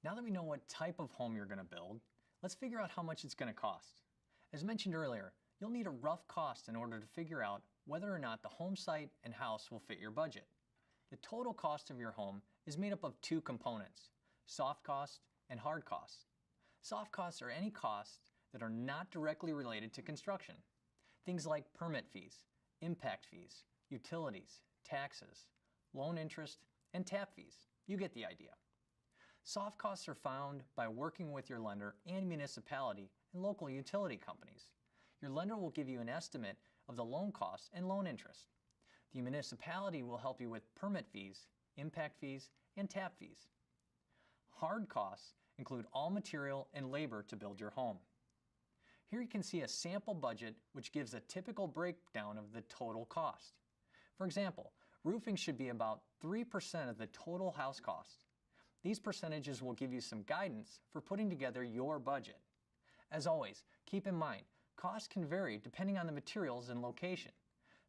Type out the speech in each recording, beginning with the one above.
Now that we know what type of home you're going to build, let's figure out how much it's going to cost. As mentioned earlier, you'll need a rough cost in order to figure out whether or not the home site and house will fit your budget. The total cost of your home is made up of two components, soft cost and hard costs. Soft costs are any costs that are not directly related to construction. Things like permit fees, impact fees, utilities, taxes, loan interest, and tap fees. You get the idea. Soft costs are found by working with your lender and municipality and local utility companies. Your lender will give you an estimate of the loan costs and loan interest. The municipality will help you with permit fees, impact fees, and tap fees. Hard costs include all material and labor to build your home. Here you can see a sample budget which gives a typical breakdown of the total cost. For example, roofing should be about 3% of the total house cost. These percentages will give you some guidance for putting together your budget. As always, keep in mind, costs can vary depending on the materials and location.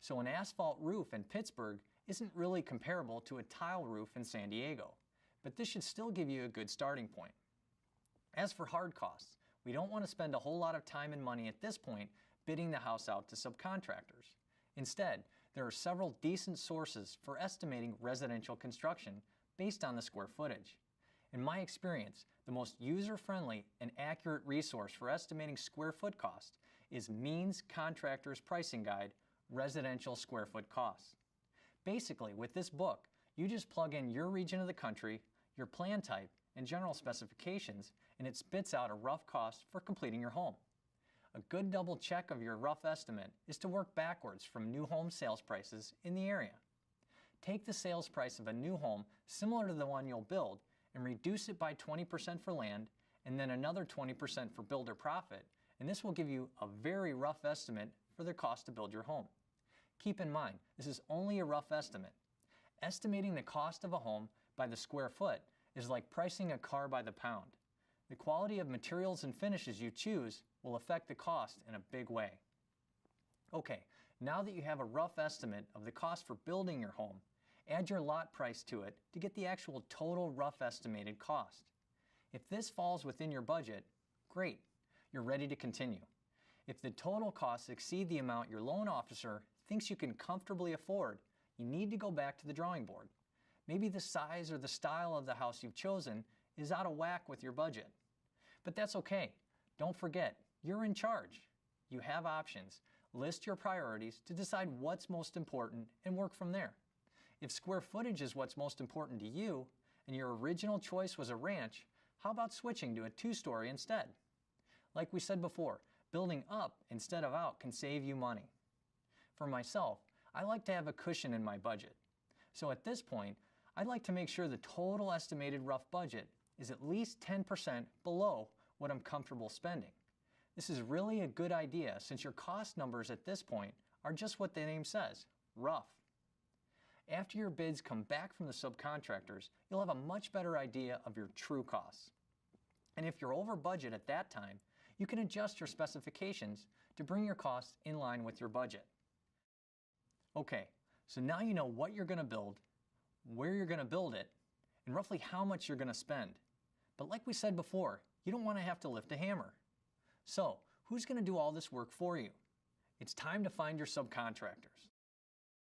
So an asphalt roof in Pittsburgh isn't really comparable to a tile roof in San Diego, but this should still give you a good starting point. As for hard costs, we don't want to spend a whole lot of time and money at this point bidding the house out to subcontractors. Instead, there are several decent sources for estimating residential construction based on the square footage. In my experience, the most user-friendly and accurate resource for estimating square foot cost is Means Contractors Pricing Guide, Residential Square Foot Costs. Basically, with this book, you just plug in your region of the country, your plan type, and general specifications, and it spits out a rough cost for completing your home. A good double check of your rough estimate is to work backwards from new home sales prices in the area. Take the sales price of a new home similar to the one you'll build and reduce it by 20% for land and then another 20% for builder profit, and this will give you a very rough estimate for the cost to build your home. Keep in mind, this is only a rough estimate. Estimating the cost of a home by the square foot is like pricing a car by the pound. The quality of materials and finishes you choose will affect the cost in a big way. Okay, now that you have a rough estimate of the cost for building your home, add your lot price to it to get the actual total rough estimated cost. If this falls within your budget, great, you're ready to continue. If the total costs exceed the amount your loan officer thinks you can comfortably afford, you need to go back to the drawing board. Maybe the size or the style of the house you've chosen is out of whack with your budget. But that's okay. Don't forget, you're in charge. You have options. List your priorities to decide what's most important and work from there. If square footage is what's most important to you, and your original choice was a ranch, how about switching to a two-story instead? Like we said before, building up instead of out can save you money. For myself, I like to have a cushion in my budget. So at this point, I'd like to make sure the total estimated rough budget is at least 10% below what I'm comfortable spending. This is really a good idea since your cost numbers at this point are just what the name says, rough. After your bids come back from the subcontractors, you'll have a much better idea of your true costs. And if you're over budget at that time, you can adjust your specifications to bring your costs in line with your budget. Okay, so now you know what you're going to build, where you're going to build it, and roughly how much you're going to spend. But like we said before, you don't want to have to lift a hammer. So, who's going to do all this work for you? It's time to find your subcontractors.